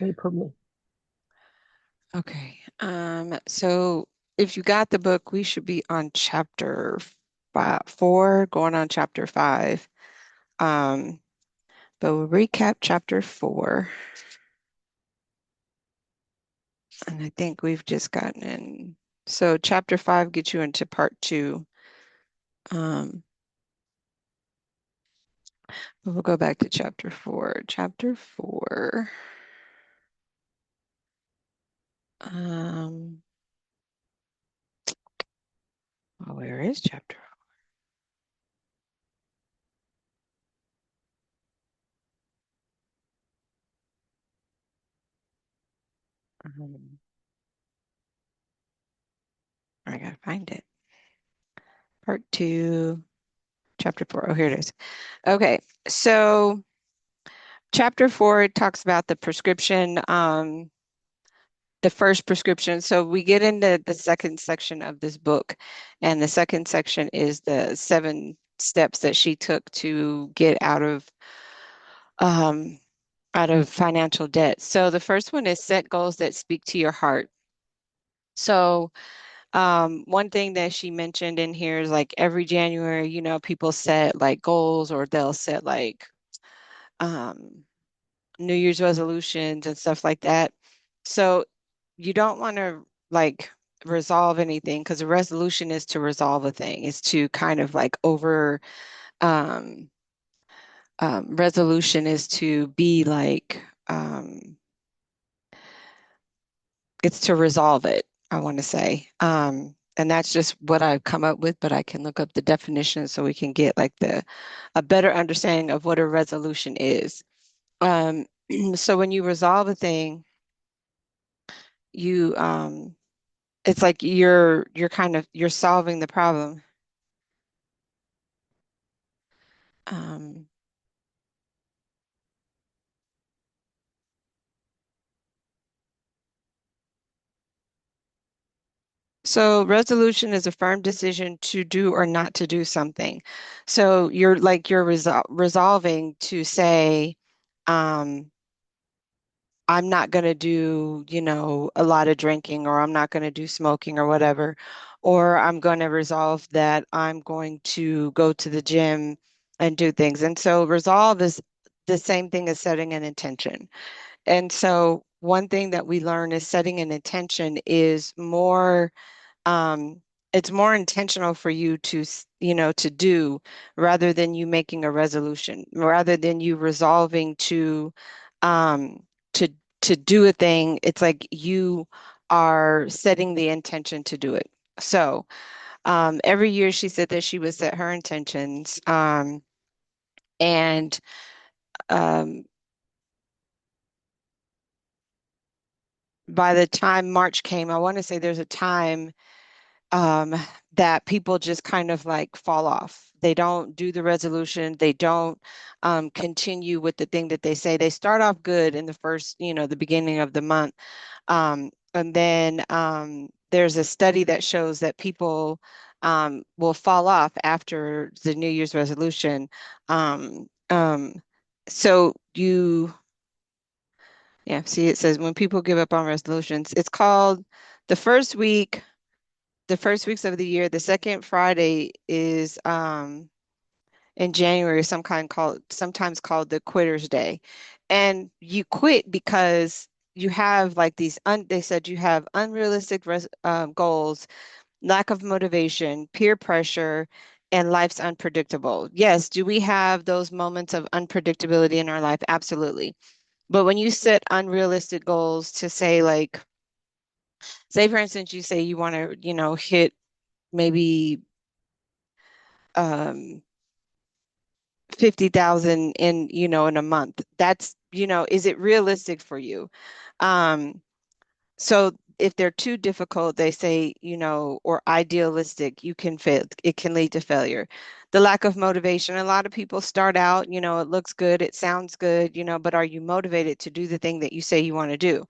Wait for me. Okay. So if you got the book, we should be on chapter 4, going on chapter 5. Um, but we'll recap chapter 4. And I think we've just gotten in. So chapter 5 gets you into part 2. Um, but we'll go back to chapter 4. Chapter 4. Um, well, where is chapter? Um, I gotta find it. Part 2, chapter 4. Oh, here it is. Okay, so chapter 4 talks about the prescription, the first prescription. So we get into the second section of this book, and the second section is the 7 steps that she took to get um, out of financial debt. So the first one is set goals that speak to your heart. So one thing that she mentioned in here is like every January, people set like goals or they'll set like um, New Year's resolutions and stuff like that. So you don't want to like resolve anything because a resolution is to resolve a thing, is to kind of like um, resolution is to be like, it's to resolve it, I want to say. And that's just what I've come up with, but I can look up the definition so we can get like a better understanding of what a resolution is. Um, so when you resolve a thing, you it's like you're kind of you're solving the problem. Um, so resolution is a firm decision to do or not to do something. So you're resolving to say, um, I'm not going to do, a lot of drinking, or I'm not going to do smoking or whatever, or I'm going to resolve that I'm going to go to the gym and do things. And so resolve is the same thing as setting an intention. And so one thing that we learn is setting an intention is more, um, it's more intentional for you to, to do, rather than you making a resolution, rather than you resolving um, to, to do a thing. It's like you are setting the intention to do it. So, every year she said that she would set her intentions, and, um, by the time March came, I want to say there's a time um, that people just kind of like fall off. They don't do the resolution. They don't continue with the thing that they say. They start off good in the first, the beginning of the month. And then there's a study that shows that people will fall off after the New Year's resolution. Um, um, so yeah, see, it says when people give up on resolutions, it's called the first week, the first weeks of the year. The second Friday is in January, sometimes called the Quitter's Day. And you quit because you have like they said you have unrealistic goals, lack of motivation, peer pressure, and life's unpredictable. Yes, do we have those moments of unpredictability in our life? Absolutely. But when you set unrealistic goals to say like, say for instance, you say you want to, hit maybe um 50,000 in, in a month. That's, is it realistic for you? Um, so if they're too difficult, they say, or idealistic, you can fail. It can lead to failure. The lack of motivation. A lot of people start out, it looks good, it sounds good, but are you motivated to do the thing that you say you want to do?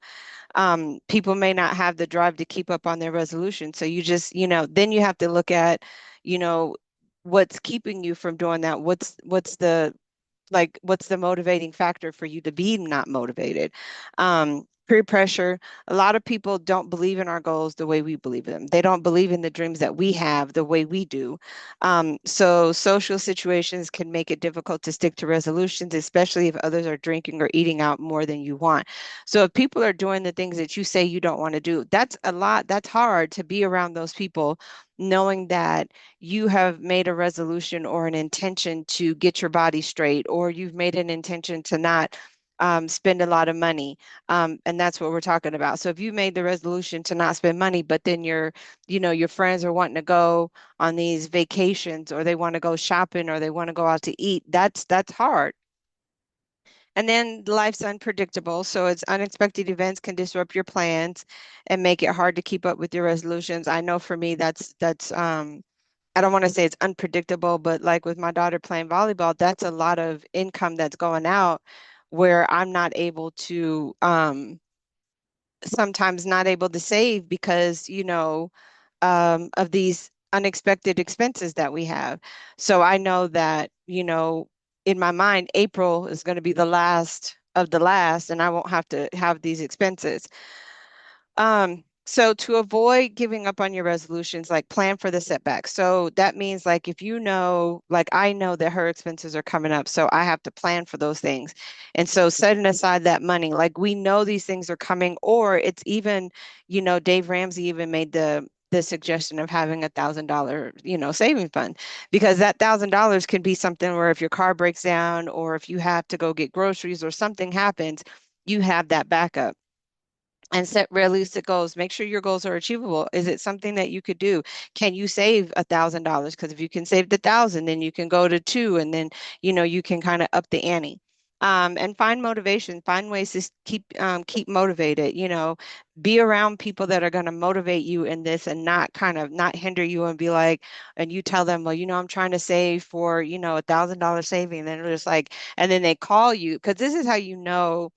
People may not have the drive to keep up on their resolution. So you just, then you have to look at, you know, what's keeping you from doing that. What's the like what's the motivating factor for you to be not motivated? Peer pressure. A lot of people don't believe in our goals the way we believe in them. They don't believe in the dreams that we have the way we do. So social situations can make it difficult to stick to resolutions, especially if others are drinking or eating out more than you want. So if people are doing the things that you say you don't want to do, that's a lot. That's hard to be around those people, knowing that you have made a resolution or an intention to get your body straight, or you've made an intention to not spend a lot of money. And that's what we're talking about. So if you made the resolution to not spend money, but then your friends are wanting to go on these vacations, or they want to go shopping, or they want to go out to eat, that's hard. And then life's unpredictable. So it's unexpected events can disrupt your plans and make it hard to keep up with your resolutions. I know for me, that's I don't want to say it's unpredictable, but like with my daughter playing volleyball, that's a lot of income that's going out where I'm not able to, sometimes not able to save because, of these unexpected expenses that we have. So I know that, in my mind, April is going to be the last of the last, and I won't have to have these expenses. So to avoid giving up on your resolutions, like plan for the setback. So that means like if like I know that her expenses are coming up, so I have to plan for those things. And so setting aside that money, like we know these things are coming, or it's even, Dave Ramsey even made the suggestion of having $1,000, saving fund, because that $1,000 can be something where if your car breaks down or if you have to go get groceries or something happens, you have that backup. And set realistic goals. Make sure your goals are achievable. Is it something that you could do? Can you save $1,000? Because if you can save the thousand, then you can go to two, and then you can kind of up the ante. And find motivation. Find ways to keep motivated. Be around people that are going to motivate you in this, and not hinder you and be like, and you tell them, well, I'm trying to save for $1,000 saving, and then they're just like, and then they call you, because this is how you know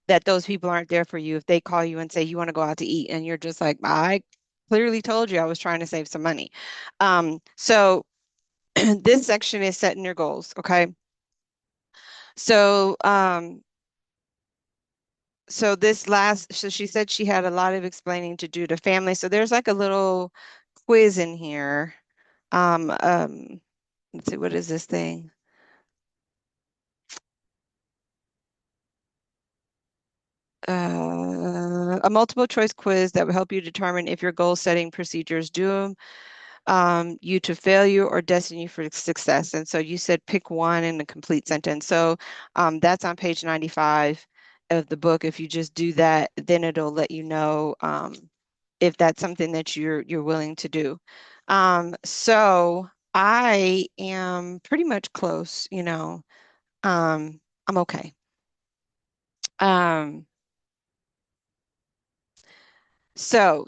that those people aren't there for you. If they call you and say you want to go out to eat, and you're just like, I clearly told you I was trying to save some money. So this section is setting your goals. Okay. So so she said she had a lot of explaining to do to family. So there's like a little quiz in here. Let's see, what is this thing? A multiple choice quiz that will help you determine if your goal setting procedures do you to failure or destiny you for success. And so you said pick one in a complete sentence. So that's on page 95 of the book. If you just do that, then it'll let you know if that's something that you're willing to do. So I am pretty much close, I'm okay. Um, so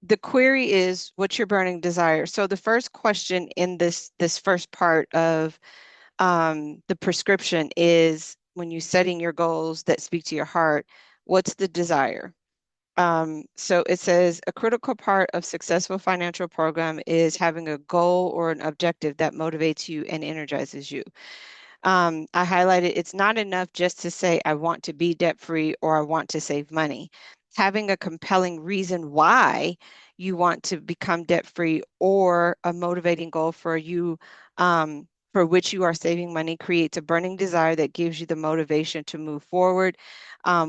the query is, what's your burning desire? So the first question in this first part of the prescription is, when you setting your goals that speak to your heart, what's the desire? So it says a critical part of successful financial program is having a goal or an objective that motivates you and energizes you. I highlighted it's not enough just to say, I want to be debt free or I want to save money. Having a compelling reason why you want to become debt free, or a motivating goal for you, for which you are saving money, creates a burning desire that gives you the motivation to move forward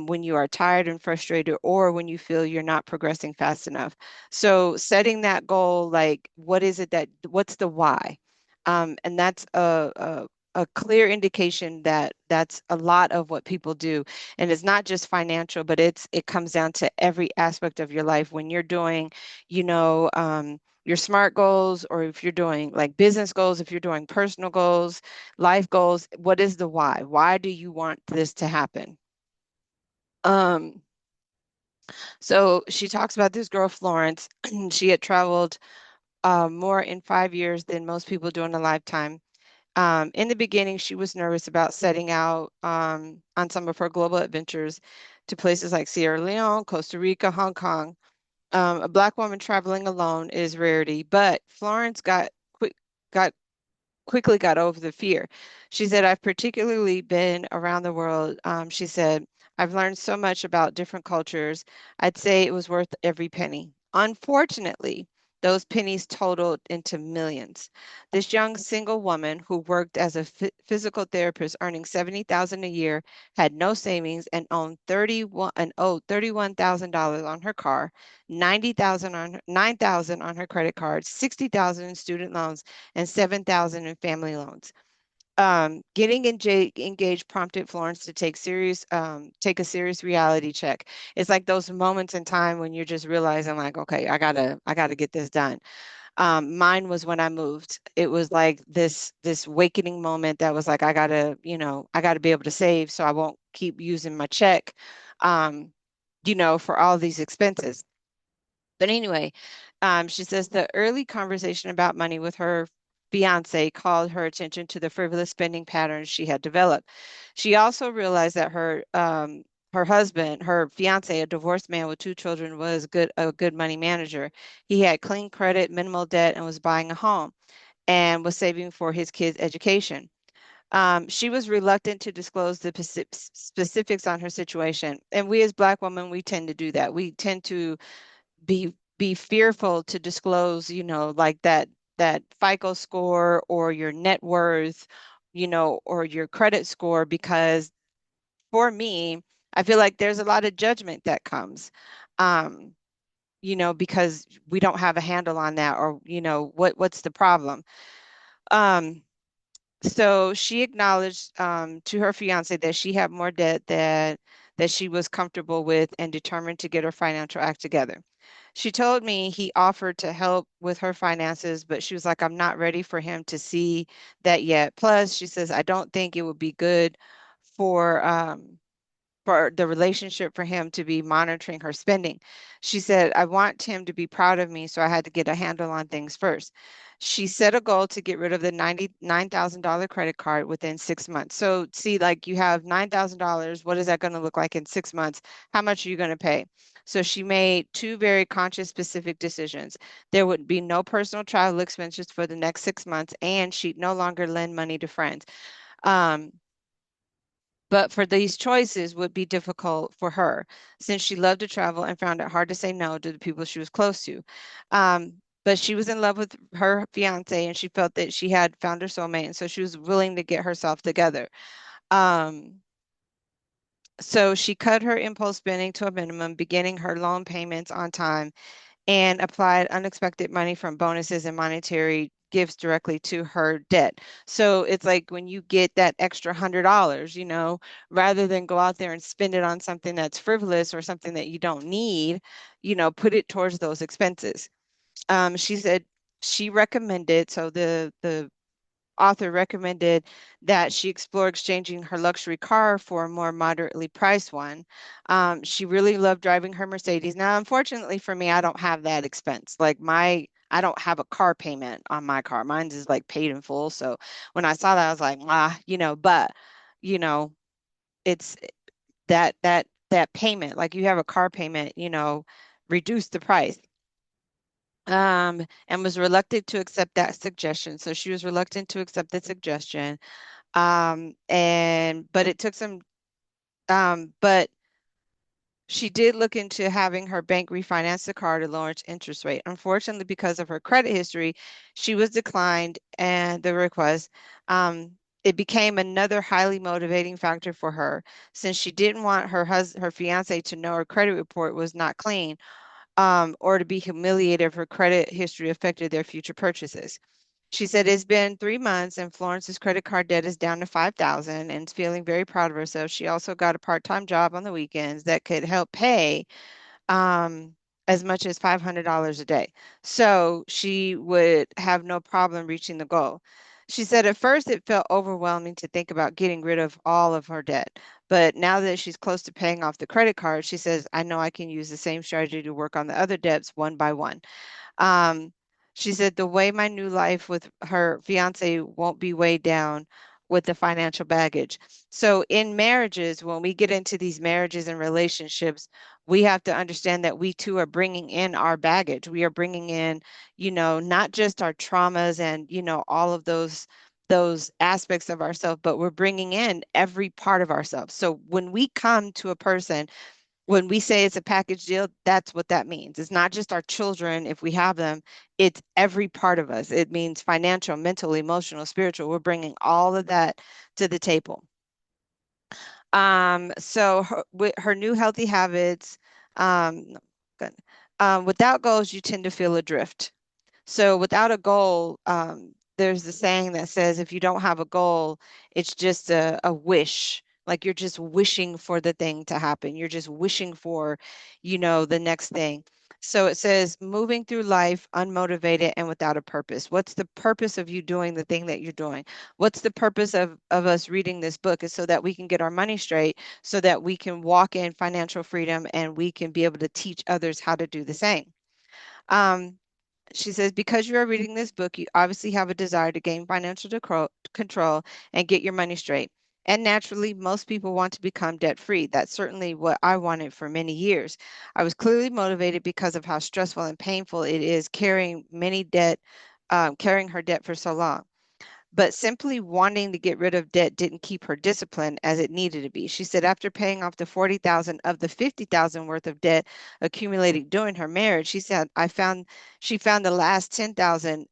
when you are tired and frustrated, or when you feel you're not progressing fast enough. So setting that goal, like what's the why? And that's a clear indication that that's a lot of what people do. And it's not just financial, but it comes down to every aspect of your life. When you're doing, your SMART goals, or if you're doing like business goals, if you're doing personal goals, life goals, what is the why? Why do you want this to happen? Um, so she talks about this girl, Florence. She had traveled more in 5 years than most people do in a lifetime. In the beginning, she was nervous about setting out on some of her global adventures to places like Sierra Leone, Costa Rica, Hong Kong. A Black woman traveling alone is rarity, but Florence got quickly got over the fear. She said, I've particularly been around the world. She said, I've learned so much about different cultures. I'd say it was worth every penny. Unfortunately, those pennies totaled into millions. This young single woman who worked as a physical therapist earning 70,000 a year had no savings and owed $31,000 on her car, 90,000 on 9,000 on her credit card, 60,000 in student loans, and 7,000 in family loans. Getting engaged prompted Florence to take a serious reality check. It's like those moments in time when you're just realizing, like, okay, I gotta get this done. Mine was when I moved. It was like this awakening moment that was like, I gotta be able to save so I won't keep using my check, um, for all these expenses. But anyway, she says the early conversation about money with her fiance called her attention to the frivolous spending patterns she had developed. She also realized that her husband, her fiance, a divorced man with two children, was a good money manager. He had clean credit, minimal debt, and was buying a home and was saving for his kids' education. She was reluctant to disclose the specifics on her situation. And we as Black women, we tend to do that. We tend to be fearful to disclose, like that FICO score or your net worth, or your credit score, because for me, I feel like there's a lot of judgment that comes, um, because we don't have a handle on that, or what's the problem. Um, so she acknowledged to her fiance that she had more debt that she was comfortable with and determined to get her financial act together. She told me he offered to help with her finances, but she was like, I'm not ready for him to see that yet. Plus, she says, I don't think it would be good for for the relationship for him to be monitoring her spending. She said, I want him to be proud of me, so I had to get a handle on things first. She set a goal to get rid of the $99,000 credit card within 6 months. So, see, like you have $9,000. What is that going to look like in 6 months? How much are you going to pay? So, she made two very conscious, specific decisions. There would be no personal travel expenses for the next 6 months, and she'd no longer lend money to friends. Um, but for these choices would be difficult for her since she loved to travel and found it hard to say no to the people she was close to. But she was in love with her fiance and she felt that she had found her soulmate. And so she was willing to get herself together. Um, so she cut her impulse spending to a minimum, beginning her loan payments on time and applied unexpected money from bonuses and monetary gifts directly to her debt. So it's like when you get that extra $100, rather than go out there and spend it on something that's frivolous or something that you don't need, put it towards those expenses. She said she recommended, so the author recommended that she explore exchanging her luxury car for a more moderately priced one. She really loved driving her Mercedes. Now, unfortunately for me, I don't have that expense. I don't have a car payment on my car. Mine's is like paid in full. So when I saw that, I was like, but you know, it's that payment, like you have a car payment, reduce the price. And was reluctant to accept that suggestion. So she was reluctant to accept the suggestion. But it took some, but she did look into having her bank refinance the car to lower its interest rate. Unfortunately, because of her credit history, she was declined and the request. It became another highly motivating factor for her since she didn't want her fiance to know her credit report was not clean, or to be humiliated if her credit history affected their future purchases. She said it's been 3 months and Florence's credit card debt is down to 5,000 and is feeling very proud of herself. She also got a part-time job on the weekends that could help pay um, as much as $500 a day. So she would have no problem reaching the goal. She said at first it felt overwhelming to think about getting rid of all of her debt. But now that she's close to paying off the credit card, she says, I know I can use the same strategy to work on the other debts one by one. Um, she said the way my new life with her fiance won't be weighed down with the financial baggage. So in marriages, when we get into these marriages and relationships, we have to understand that we too are bringing in our baggage. We are bringing in, not just our traumas and, all of those those aspects of ourselves, but we're bringing in every part of ourselves. So when we come to a person, when we say it's a package deal, that's what that means. It's not just our children, if we have them, it's every part of us. It means financial, mental, emotional, spiritual. We're bringing all of that to the table. So with her new healthy habits, no, good. Without goals, you tend to feel adrift. So without a goal, there's the saying that says if you don't have a goal, it's just a wish. Like you're just wishing for the thing to happen. You're just wishing for, the next thing. So it says moving through life unmotivated and without a purpose. What's the purpose of you doing the thing that you're doing? What's the purpose of us reading this book is so that we can get our money straight, so that we can walk in financial freedom and we can be able to teach others how to do the same. Um, she says, because you are reading this book, you obviously have a desire to gain financial control and get your money straight. And naturally, most people want to become debt free. That's certainly what I wanted for many years. I was clearly motivated because of how stressful and painful it is carrying her debt for so long. But simply wanting to get rid of debt didn't keep her disciplined as it needed to be. She said after paying off the 40,000 of the 50,000 worth of debt accumulated during her marriage, she found the last 10,000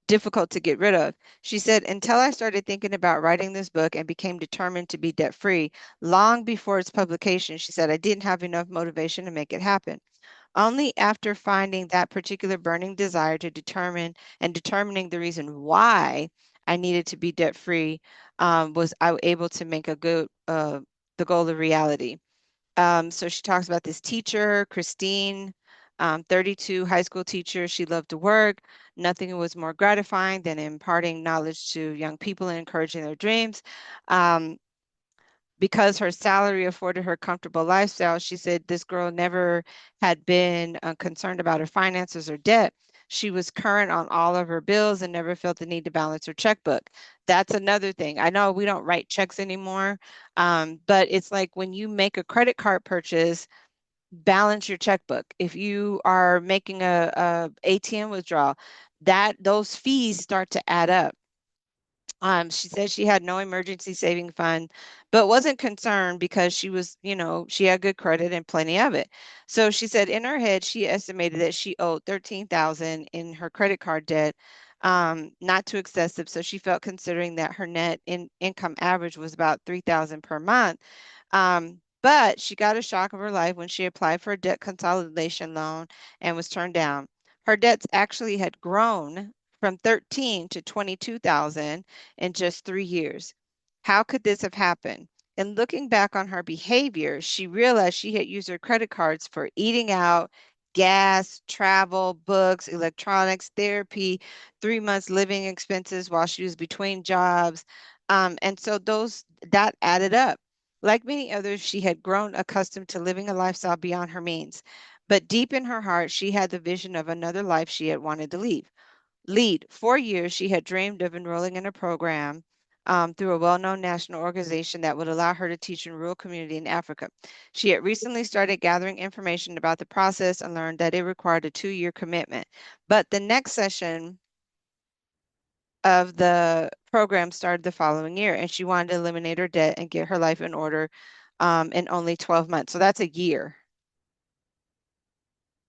difficult to get rid of. She said until I started thinking about writing this book and became determined to be debt free long before its publication, she said I didn't have enough motivation to make it happen. Only after finding that particular burning desire to determining the reason why I needed to be debt free, was I able to make the goal a reality. So she talks about this teacher, Christine, 32, high school teacher. She loved to work. Nothing was more gratifying than imparting knowledge to young people and encouraging their dreams. Um, because her salary afforded her comfortable lifestyle, she said this girl never had been concerned about her finances or debt. She was current on all of her bills and never felt the need to balance her checkbook. That's another thing. I know we don't write checks anymore, but it's like when you make a credit card purchase, balance your checkbook. If you are making a ATM withdrawal, that those fees start to add up. She said she had no emergency saving fund, but wasn't concerned because she had good credit and plenty of it. So she said in her head, she estimated that she owed 13,000 in her credit card debt, not too excessive. So she felt considering that her net income average was about 3,000 per month. But she got a shock of her life when she applied for a debt consolidation loan and was turned down. Her debts actually had grown from 13 to 22,000 in just 3 years. How could this have happened? And looking back on her behavior, she realized she had used her credit cards for eating out, gas, travel, books, electronics, therapy, 3 months living expenses while she was between jobs. And so that added up. Like many others, she had grown accustomed to living a lifestyle beyond her means. But deep in her heart, she had the vision of another life she had wanted to lead. For years, she had dreamed of enrolling in a program through a well-known national organization that would allow her to teach in rural community in Africa. She had recently started gathering information about the process and learned that it required a 2-year commitment. But the next session of the program started the following year, and she wanted to eliminate her debt and get her life in order in only 12 months. So that's a year.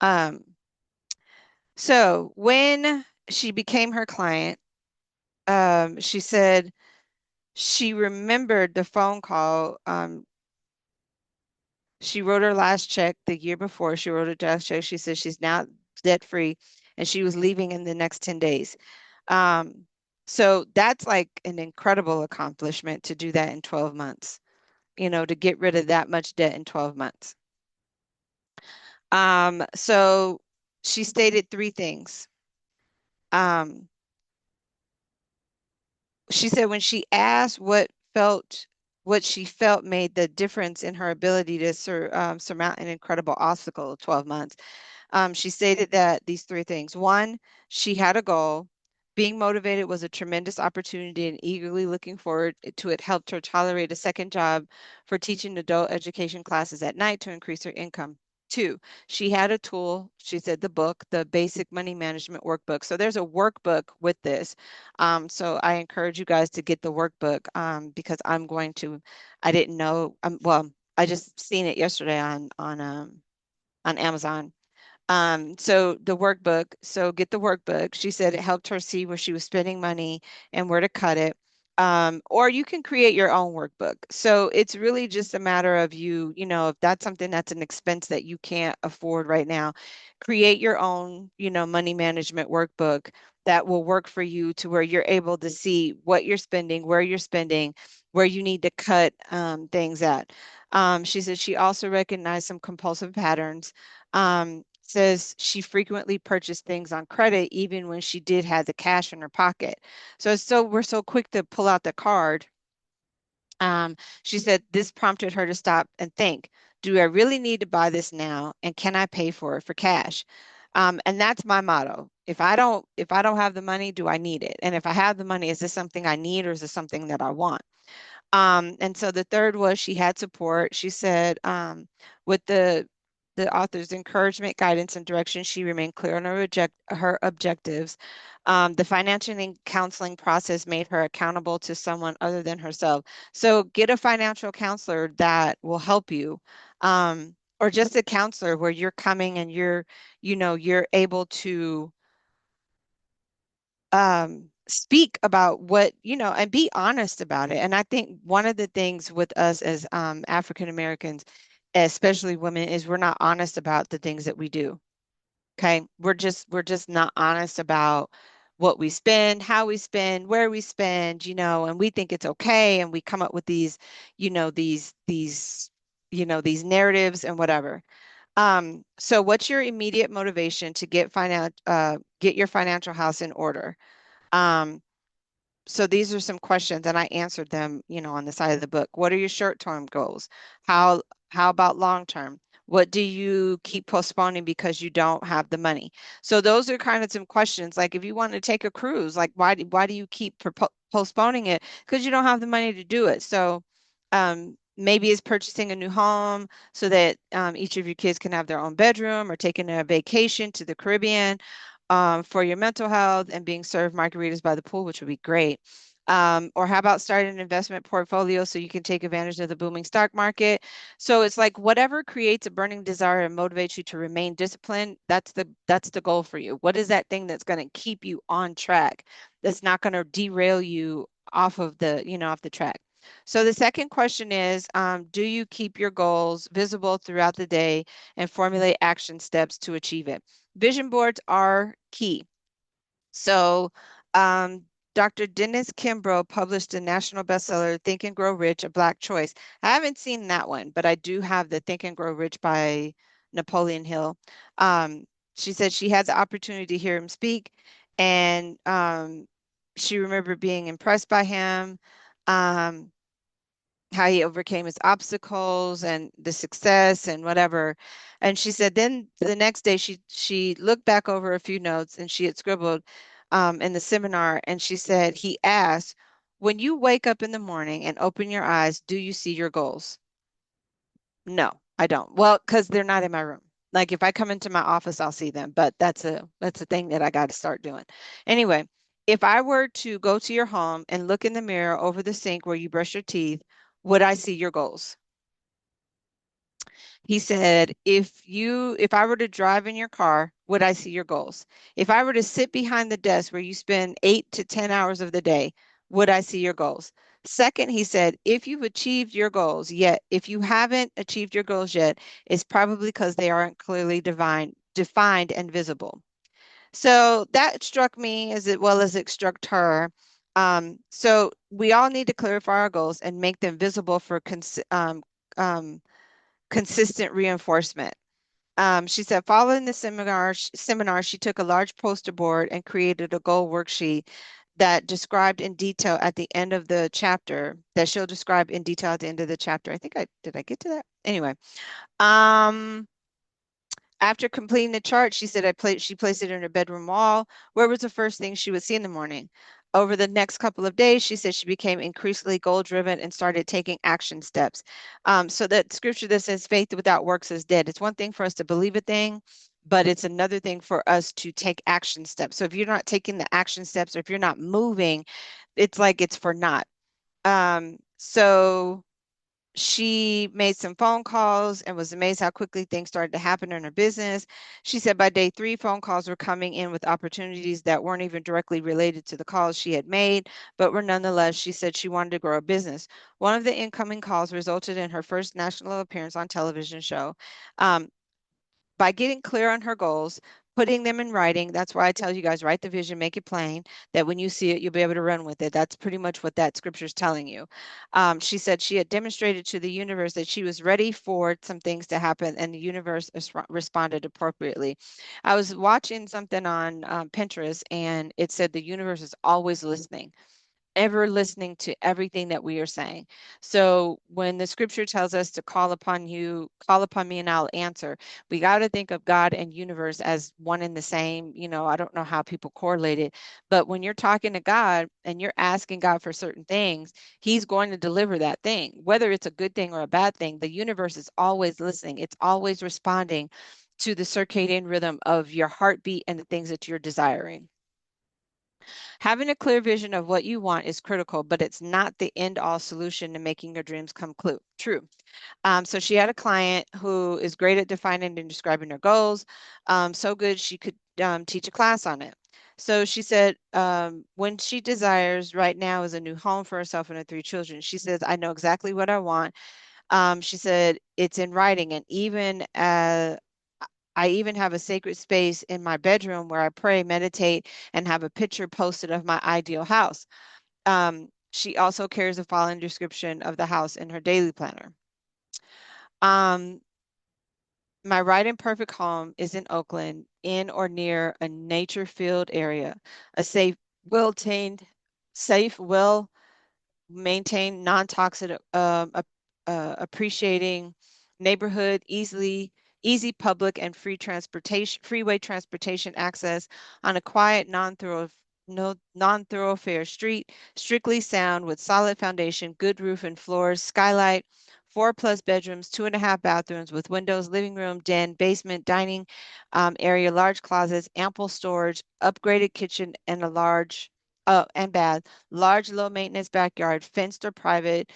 Um, so when she became her client, she said she remembered the phone call. She wrote her last check the year before. She wrote a last check. She said she's now debt free and she was leaving in the next 10 days. Um, so that's like an incredible accomplishment to do that in 12 months, to get rid of that much debt in 12 months. So she stated three things. Um, she said when she asked what she felt made the difference in her ability to surmount an incredible obstacle of 12 months. She stated that these three things. One, she had a goal. Being motivated was a tremendous opportunity and eagerly looking forward to it helped her tolerate a second job for teaching adult education classes at night to increase her income. two. She had a tool. She said the book, the Basic Money Management Workbook. So there's a workbook with this. So I encourage you guys to get the workbook because I'm going to. I didn't know. Well, I just seen it yesterday on Amazon. So the workbook, so get the workbook. She said it helped her see where she was spending money and where to cut it. Or you can create your own workbook. So it's really just a matter of if that's something that's an expense that you can't afford right now, create your own, money management workbook that will work for you to where you're able to see what you're spending, where you need to cut things at. She said she also recognized some compulsive patterns. Says she frequently purchased things on credit even when she did have the cash in her pocket. So we're so quick to pull out the card. She said this prompted her to stop and think, do I really need to buy this now? And can I pay for it for cash? And that's my motto. If I don't have the money, do I need it? And if I have the money, is this something I need or is this something that I want? And so the third was she had support. She said, with the author's encouragement, guidance, and direction, she remained clear on her objectives. The financial and counseling process made her accountable to someone other than herself. So get a financial counselor that will help you, or just a counselor where you're coming and you're able to speak about and be honest about it. And I think one of the things with us as African Americans, especially women, is we're not honest about the things that we do. Okay. We're just not honest about what we spend, how we spend, where we spend, and we think it's okay. And we come up with these narratives and whatever. So what's your immediate motivation to get your financial house in order? Um, so these are some questions and I answered them, on the side of the book. What are your short-term goals? How how about long-term? What do you keep postponing because you don't have the money? So those are kind of some questions. Like if you want to take a cruise, like why do you keep postponing it? Because you don't have the money to do it. So maybe it's purchasing a new home so that each of your kids can have their own bedroom, or taking a vacation to the Caribbean for your mental health, and being served margaritas by the pool, which would be great. Or how about starting an investment portfolio so you can take advantage of the booming stock market? So it's like whatever creates a burning desire and motivates you to remain disciplined, that's the goal for you. What is that thing that's going to keep you on track? That's not going to derail you off the track. So the second question is, do you keep your goals visible throughout the day and formulate action steps to achieve it? Vision boards are key. So, Dr. Dennis Kimbrough published a national bestseller, Think and Grow Rich, A Black Choice. I haven't seen that one, but I do have the Think and Grow Rich by Napoleon Hill. Um, she said she had the opportunity to hear him speak, and she remembered being impressed by him. Um, how he overcame his obstacles and the success and whatever. And she said then the next day she looked back over a few notes and she had scribbled in the seminar, and she said he asked, when you wake up in the morning and open your eyes, do you see your goals? No, I don't. Well, because they're not in my room. Like if I come into my office, I'll see them, but that's a thing that I got to start doing. Anyway, if I were to go to your home and look in the mirror over the sink where you brush your teeth, would I see your goals? He said, if I were to drive in your car, would I see your goals? If I were to sit behind the desk where you spend 8 to 10 hours of the day, would I see your goals? Second, he said, if you've achieved your goals, yet if you haven't achieved your goals yet, it's probably because they aren't clearly defined and visible. So that struck me as well as it struck her. So we all need to clarify our goals and make them visible for um, consistent reinforcement. She said, following the seminar, she took a large poster board and created a goal worksheet that described in detail at the end of the chapter, that she'll describe in detail at the end of the chapter. Did I get to that? Anyway, um, after completing the chart, she said she placed it in her bedroom wall. Where was the first thing she would see in the morning? Over the next couple of days, she said she became increasingly goal-driven and started taking action steps. So that scripture that says faith without works is dead. It's one thing for us to believe a thing, but it's another thing for us to take action steps. So if you're not taking the action steps or if you're not moving, it's like it's for naught. So she made some phone calls and was amazed how quickly things started to happen in her business. She said by day 3, phone calls were coming in with opportunities that weren't even directly related to the calls she had made, but were nonetheless, she said she wanted to grow a business. One of the incoming calls resulted in her first national appearance on television show. Um, by getting clear on her goals, putting them in writing. That's why I tell you guys, write the vision, make it plain, that when you see it, you'll be able to run with it. That's pretty much what that scripture is telling you. She said she had demonstrated to the universe that she was ready for some things to happen, and the universe responded appropriately. I was watching something on Pinterest, and it said the universe is always listening, ever listening to everything that we are saying. So when the scripture tells us to call upon you, call upon me and I'll answer, we got to think of God and universe as one and the same. I don't know how people correlate it, but when you're talking to God and you're asking God for certain things, he's going to deliver that thing. Whether it's a good thing or a bad thing, the universe is always listening. It's always responding to the circadian rhythm of your heartbeat and the things that you're desiring. Having a clear vision of what you want is critical, but it's not the end all solution to making your dreams come true. So she had a client who is great at defining and describing her goals, so good she could teach a class on it. So she said, when she desires right now is a new home for herself and her 3 children. She says, I know exactly what I want. She said, it's in writing, and I even have a sacred space in my bedroom where I pray, meditate, and have a picture posted of my ideal house. She also carries a following description of the house in her daily planner. Um, my right and perfect home is in Oakland, in or near a nature-filled area, a safe, well maintain non-toxic, appreciating neighborhood, easy public and freeway transportation access on a quiet, non-thoroughfare street, strictly sound with solid foundation, good roof and floors, skylight, 4+ bedrooms, 2.5 bathrooms with windows, living room, den, basement, dining area, large closets, ample storage, upgraded kitchen, and a and bath, large low maintenance backyard, fenced or private,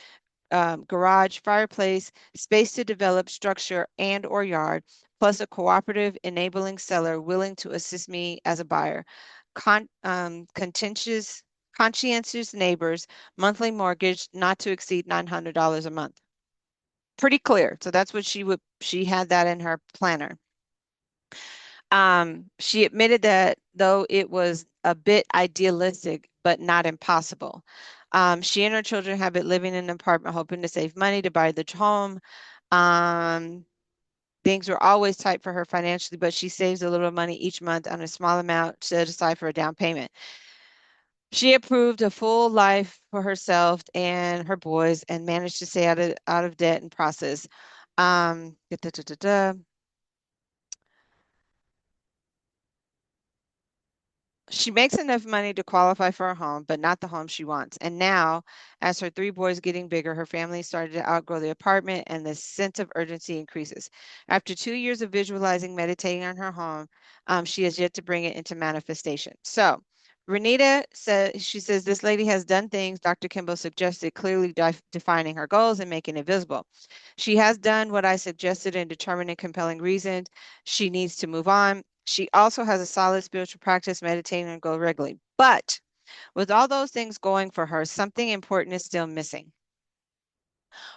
garage, fireplace, space to develop structure and or yard, plus a cooperative enabling seller willing to assist me as a buyer. Contentious, conscientious neighbors, monthly mortgage not to exceed $900 a month. Pretty clear. So that's what she had that in her planner. She admitted that though it was a bit idealistic, but not impossible. She and her children have been living in an apartment, hoping to save money to buy the home. Um, Things were always tight for her financially, but she saves a little money each month on a small amount set aside for a down payment. She approved a full life for herself and her boys and managed to stay out of debt and process. Da, da, da, da, da. She makes enough money to qualify for a home, but not the home she wants. And now, as her 3 boys getting bigger, her family started to outgrow the apartment and the sense of urgency increases. After 2 years of visualizing, meditating on her home, she has yet to bring it into manifestation. So Renita says, she says, this lady has done things Dr. Kimball suggested, clearly defining her goals and making it visible. She has done what I suggested in determining compelling reasons. She needs to move on. She also has a solid spiritual practice, meditating and go regularly. But with all those things going for her, something important is still missing.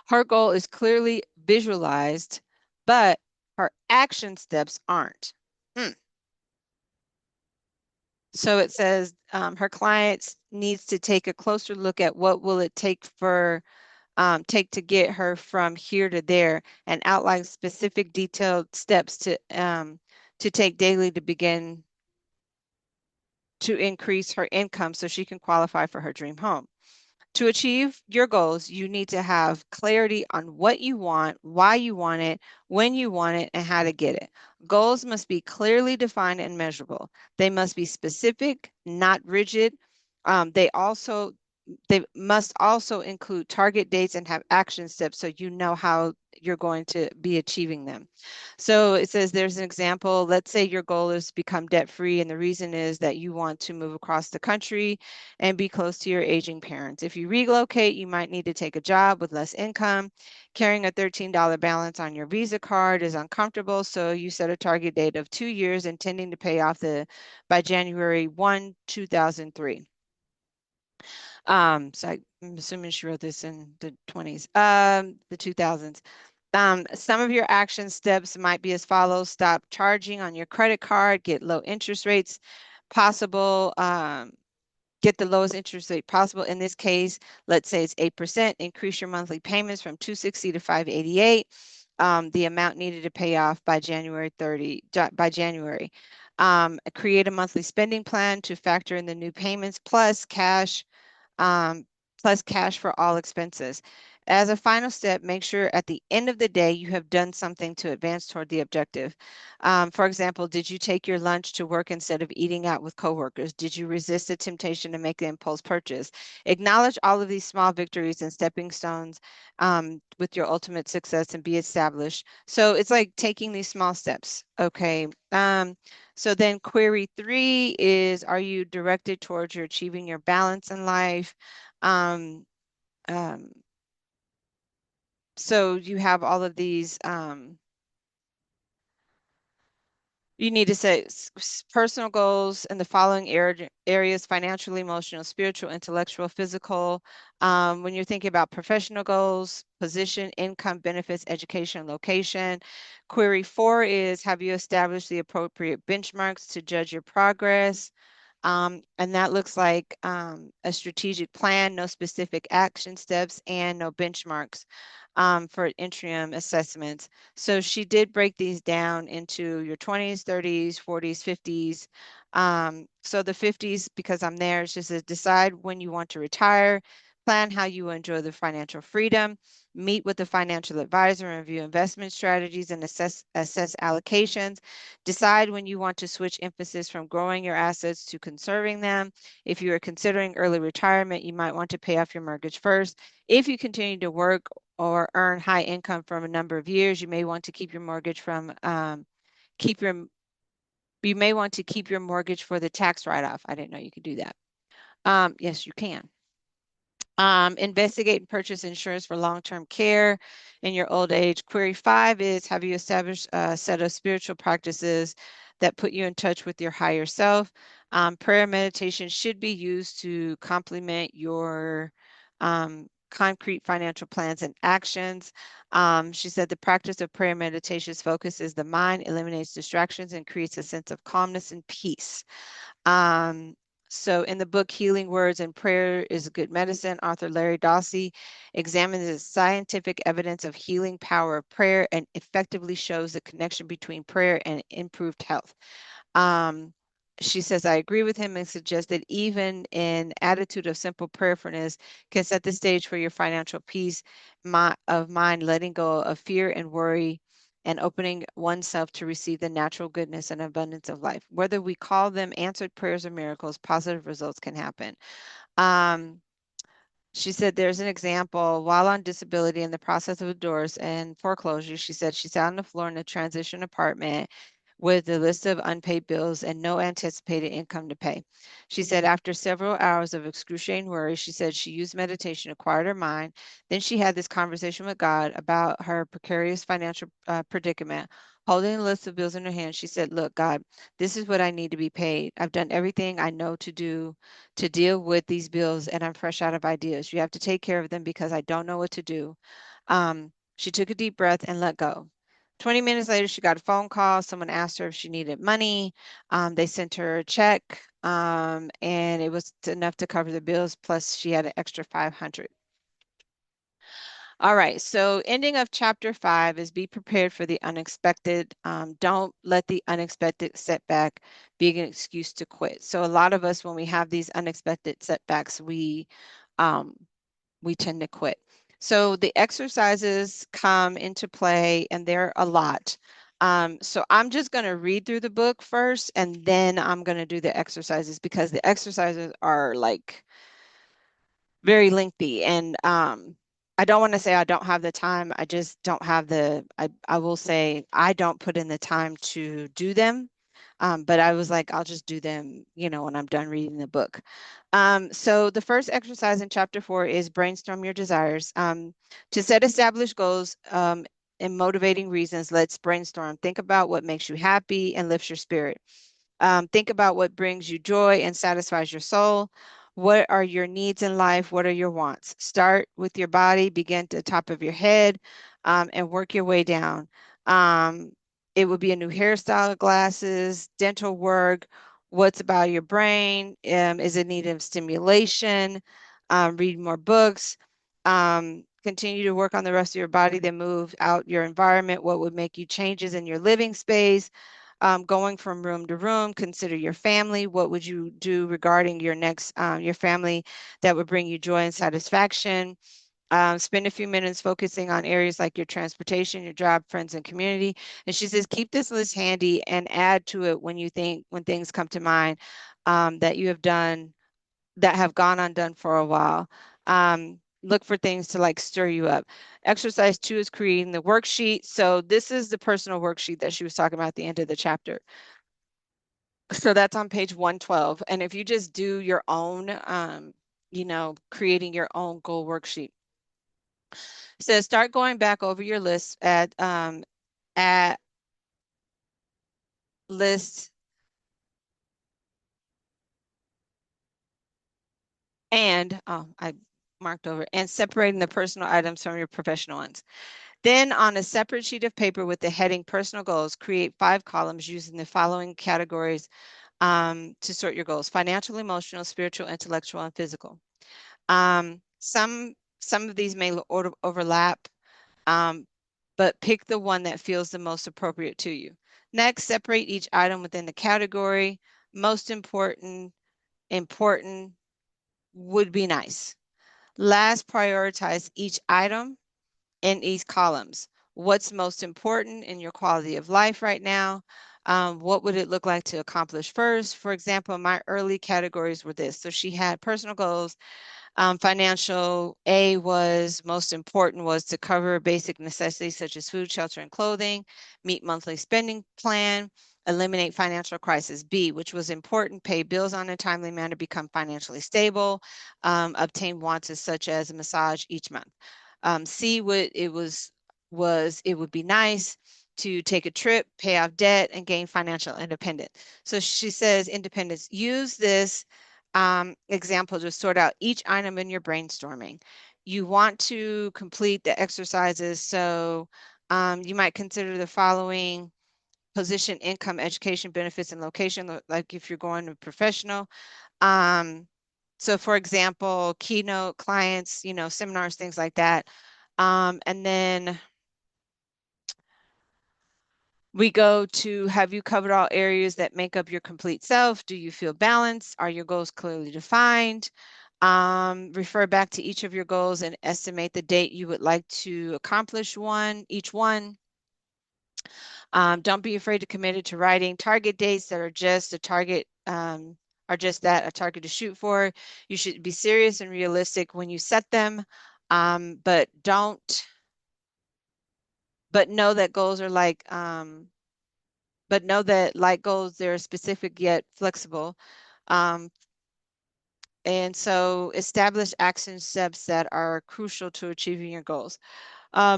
Her goal is clearly visualized, but her action steps aren't. Mm. So it says her clients needs to take a closer look at what will it take to get her from here to there and outline specific detailed steps to take daily to begin to increase her income so she can qualify for her dream home. To achieve your goals, you need to have clarity on what you want, why you want it, when you want it, and how to get it. Goals must be clearly defined and measurable. They must be specific, not rigid. They must also include target dates and have action steps so you know how you're going to be achieving them. So it says there's an example. Let's say your goal is to become debt free, and the reason is that you want to move across the country and be close to your aging parents. If you relocate, you might need to take a job with less income. Carrying a $13 balance on your Visa card is uncomfortable, so you set a target date of 2 years, intending to pay off the by January 1, 2003. I'm assuming she wrote this in the 20s, the 2000s. Some of your action steps might be as follows: stop charging on your credit card, get low interest rates possible, get the lowest interest rate possible. In this case, let's say it's 8%, increase your monthly payments from 260 to 588. The amount needed to pay off by January. Create a monthly spending plan to factor in the new payments um, plus cash for all expenses. As a final step, make sure at the end of the day you have done something to advance toward the objective. For example, did you take your lunch to work instead of eating out with coworkers? Did you resist the temptation to make the impulse purchase? Acknowledge all of these small victories and stepping stones with your ultimate success and be established. So it's like taking these small steps. Okay. So then query 3 is, are you directed towards your achieving your balance in life? Um, um, so you have all of these, you need to set personal goals in the following areas: financial, emotional, spiritual, intellectual, physical. When you're thinking about professional goals: position, income, benefits, education, location. Query 4 is, have you established the appropriate benchmarks to judge your progress? And that looks like a strategic plan, no specific action steps, and no benchmarks for interim assessments. So she did break these down into your 20s, 30s, 40s, 50s. So the 50s, because I'm there, it's just to decide when you want to retire, plan how you enjoy the financial freedom, meet with the financial advisor and review investment strategies and assess allocations. Decide when you want to switch emphasis from growing your assets to conserving them. If you are considering early retirement, you might want to pay off your mortgage first. If you continue to work or earn high income from a number of years, you may want to keep your mortgage from keep your you may want to keep your mortgage for the tax write-off. I didn't know you could do that. Yes, you can. Investigate and purchase insurance for long-term care in your old age. Query 5 is, have you established a set of spiritual practices that put you in touch with your higher self? Prayer and meditation should be used to complement your concrete financial plans and actions. She said the practice of prayer and meditation focuses the mind, eliminates distractions, and creates a sense of calmness and peace. Um, so in the book Healing Words and Prayer is Good Medicine, author Larry Dossey examines the scientific evidence of healing power of prayer and effectively shows the connection between prayer and improved health. Um, she says, I agree with him and suggests that even an attitude of simple prayerfulness can set the stage for your financial peace of mind, letting go of fear and worry and opening oneself to receive the natural goodness and abundance of life. Whether we call them answered prayers or miracles, positive results can happen. Um, she said there's an example while on disability in the process of a divorce and foreclosure. She said she sat on the floor in a transition apartment with a list of unpaid bills and no anticipated income to pay. She said after several hours of excruciating worry, she said she used meditation to quiet her mind. Then she had this conversation with God about her precarious financial predicament. Holding a list of bills in her hand, she said, look, God, this is what I need to be paid. I've done everything I know to do to deal with these bills, and I'm fresh out of ideas. You have to take care of them because I don't know what to do. She took a deep breath and let go. 20 minutes later, she got a phone call. Someone asked her if she needed money. They sent her a check, and it was enough to cover the bills. Plus, she had an extra 500. All right, so ending of chapter 5 is be prepared for the unexpected. Don't let the unexpected setback be an excuse to quit. So a lot of us, when we have these unexpected setbacks, um, we tend to quit. So the exercises come into play, and they're a lot. So I'm just going to read through the book first, and then I'm going to do the exercises because the exercises are like very lengthy. And I don't want to say I don't have the time. I just don't have I will say I don't put in the time to do them. But I was like, I'll just do them, when I'm done reading the book. So the first exercise in chapter 4 is brainstorm your desires. To set established goals and motivating reasons, let's brainstorm. Think about what makes you happy and lifts your spirit. Think about what brings you joy and satisfies your soul. What are your needs in life? What are your wants? Start with your body, begin at the top of your head, and work your way down. Um, it would be a new hairstyle, glasses, dental work. What's about your brain? Is it need of stimulation? Read more books. Continue to work on the rest of your body, then move out your environment. What would make you changes in your living space? Going from room to room, consider your family. What would you do regarding your family that would bring you joy and satisfaction? Spend a few minutes focusing on areas like your transportation, your job, friends, and community. And she says, keep this list handy and add to it when things come to mind that you have done that have gone undone for a while. Look for things to like stir you up. Exercise 2 is creating the worksheet. So this is the personal worksheet that she was talking about at the end of the chapter. So that's on page 112. And if you just do your own, creating your own goal worksheet. So start going back over your list at list I marked over and separating the personal items from your professional ones. Then on a separate sheet of paper with the heading personal goals, create 5 columns using the following categories to sort your goals: financial, emotional, spiritual, intellectual, and physical. Some of these may overlap, um, but pick the one that feels the most appropriate to you. Next, separate each item within the category. Most important would be nice. Last, prioritize each item in each columns. What's most important in your quality of life right now? What would it look like to accomplish first? For example, my early categories were this. So she had personal goals, financial. A was most important was to cover basic necessities such as food, shelter, and clothing, meet monthly spending plan, eliminate financial crisis. B, which was important, pay bills on a timely manner, become financially stable, obtain wants such as a massage each month. C, what it was it would be nice to take a trip, pay off debt, and gain financial independence. So she says, independence. Use this example to sort out each item in your brainstorming. You want to complete the exercises, so you might consider the following: position, income, education, benefits, and location, like if you're going to professional. Um, so for example, keynote clients, seminars, things like that. And then we go to, have you covered all areas that make up your complete self? Do you feel balanced? Are your goals clearly defined? Refer back to each of your goals and estimate the date you would like to accomplish each one. Don't be afraid to commit it to writing target dates that are just a target, a target to shoot for. You should be serious and realistic when you set them, but know that goals are but know that like goals, they're specific yet flexible. Um, and so establish action steps that are crucial to achieving your goals.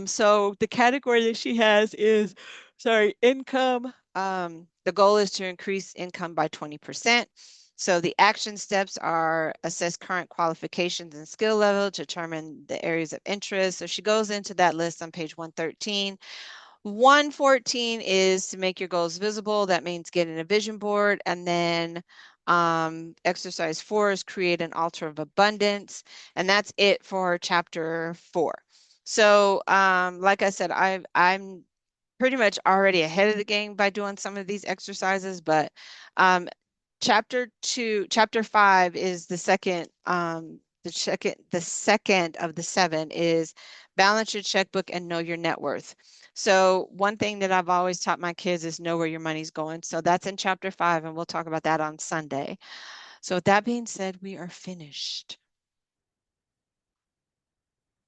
So the category that she has is, sorry, income. The goal is to increase income by 20%. So the action steps are assess current qualifications and skill level, determine the areas of interest. So she goes into that list on page 113. 114 is to make your goals visible. That means getting a vision board. And then exercise 4 is create an altar of abundance. And that's it for chapter 4. So like I said, I'm pretty much already ahead of the game by doing some of these exercises, but chapter 5 is the second of the 7 is balance your checkbook and know your net worth. So one thing that I've always taught my kids is know where your money's going. So that's in chapter 5, and we'll talk about that on Sunday. So with that being said, we are finished.